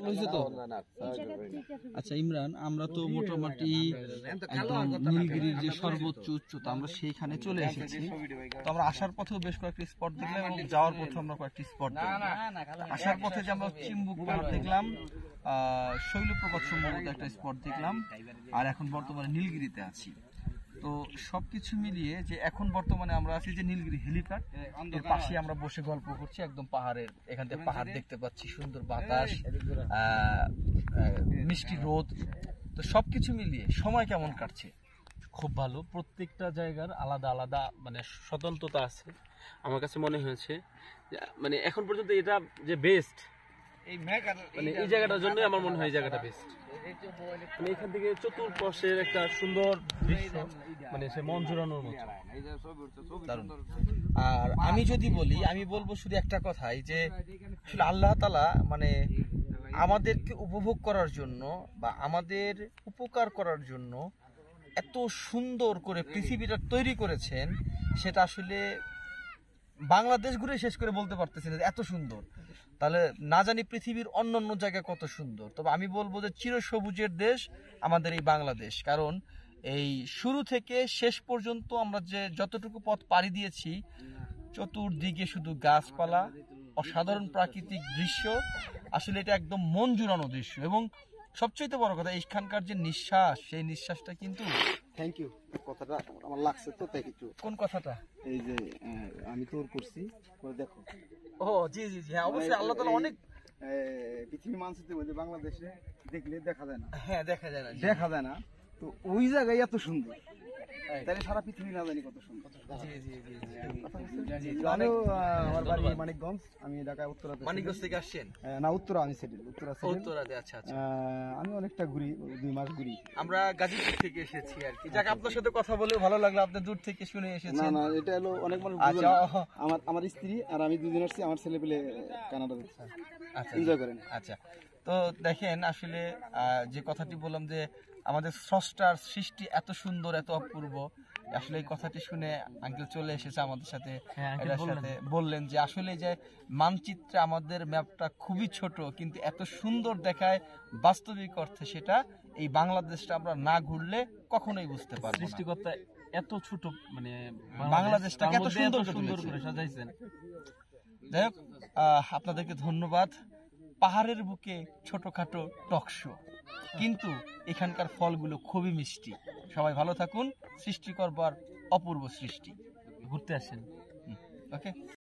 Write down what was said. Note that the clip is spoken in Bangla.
হয়েছে তো? আচ্ছা ইমরান, আমরা তো মোটামুটি একদম নীলগিরির যে সর্বোচ্চ উচ্চতা আমরা সেইখানে চলে এসেছি। তো আমরা আসার পথেও বেশ কয়েকটি স্পট দেখলাম এবং যাওয়ার পথে আমরা কয়েকটি স্পট দেখলাম। আসার পথে যে আমরা চিম্বুক পাহাড় দেখলাম, শৈলপ্রপাত সম্ভবত একটা স্পট দেখলাম, আর এখন বর্তমানে নীলগিরিতে আছি। তো সবকিছু মিলিয়ে যে এখন বর্তমানে আমরা আছি যে নীলগিরি হেলিপ্যাড, এর পাশে আমরা বসে গল্প করছি একদম পাহাড়ের, এখান থেকে পাহাড় দেখতে পাচ্ছি, সুন্দর বাতাস, মিষ্টি রোদ। তো সবকিছু মিলিয়ে সময় কেমন কাটছে? খুব ভালো। প্রত্যেকটা জায়গার আলাদা আলাদা মানে স্বতন্ত্রতা আছে। আমার কাছে মনে হয়েছে মানে এখন পর্যন্ত এটা যে বেস্ট, মানে এই জায়গাটার জন্য আমার মনে হয় এই জায়গাটা বেস্ট। মানে এখান থেকে চতুর্পাশের একটা সুন্দর দৃশ্য, মানে সে মন জোড়ানোর মতো। আর আমি যদি বলি, আমি বলবো শুধু একটা কথাই যে আসলে আল্লাহ তাআলা মানে আমাদেরকে উপভোগ করার জন্য বা আমাদের উপকার করার জন্য এত সুন্দর করে পৃথিবীটা তৈরি করেছেন, সেটা আসলে বাংলাদেশ ঘুরে শেষ করে বলতে পারতেছি না এত সুন্দর। তাহলে না জানি পৃথিবীর অন্য অন্য জায়গা কত সুন্দর। তবে আমি বলবো যে চিরসবুজের দেশ আমাদের এই বাংলাদেশ। কারণ এই শুরু থেকে শেষ পর্যন্ত আমরা যে যতটুকু পথ পাড়ি দিয়েছি, চতুর্দিকে শুধু গাছপালা, অসাধারণ প্রাকৃতিক দৃশ্য। আসলে এটা একদম মন জুড়ানো দৃশ্য। এবং সবচেয়ে বড় কথা, এইখানকার যে নিঃশ্বাস, সেই নিঃশ্বাসটা কিন্তু থ্যাংক ইউ। কথাটা আমার লাগছে তো, তাই কিছু। কোন কথাটা? এই যে আমি তোর করছি, দেখো। ও জি জি জি, হ্যাঁ অবশ্যই। আল্লাহ তাআলা অনেক পৃথিবী মানচিত্রের মধ্যে বাংলাদেশে দেখলে দেখা যায় না। হ্যাঁ দেখা যায় না, দেখা যায় না। তো ওই জায়গায় এত সুন্দর, তাহলে সারা পৃথিবী না জানি কত সুন্দর। আমিও আমার বাড়ি মানিকগঞ্জ, আমি ঢাকায় উত্তরাতে। মানিকগঞ্জ থেকে আসছেন? না, উত্তরা। আমি সেটেল উত্তরাতে। আচ্ছা আচ্ছা। আমি অনেকটা ঘুরি, 2 মাস ঘুরি। আমরা গাজীপুর থেকে এসেছি আর কি। যাক, আপনার সাথে কথা বলে ভালো লাগলো, আপনি দূর থেকে শুনে এসেছেন। না, এটা হলো অনেক মানুষ। আমার স্ত্রী আর আমি দুজন আসছি, আমার ছেলে পেলে কানাডাতে। আচ্ছা, এনজয় করেন। আচ্ছা, তো দেখেন আসলে যে কথাটি বললাম যে আমাদের স্রষ্টার সৃষ্টি এত সুন্দর, এত অপূর্ব, আসলে এই কথাটি শুনে আঙ্কেল চলে এসেছে আমাদের সাথে। বললেন যে আসলে যে মানচিত্রে আমাদের ম্যাপটা খুবই ছোট, কিন্তু এত সুন্দর দেখায় বাস্তবিক অর্থে সেটা এই বাংলাদেশটা আমরা না ঘুরলে কখনোই বুঝতে পারবো না। সৃষ্টিকর্তা এত ছোট মানে বাংলাদেশটাকে এত সুন্দর করে সাজাইছেন। যাই হোক, আপনাদেরকে ধন্যবাদ। পাহাড়ের বুকে ছোটখাটো টক শো, কিন্তু এখানকার ফলগুলো খুবই মিষ্টি। সবাই ভালো থাকুন। সৃষ্টি করবার অপূর্ব সৃষ্টি। ঘুরতে আসেন। ওকে।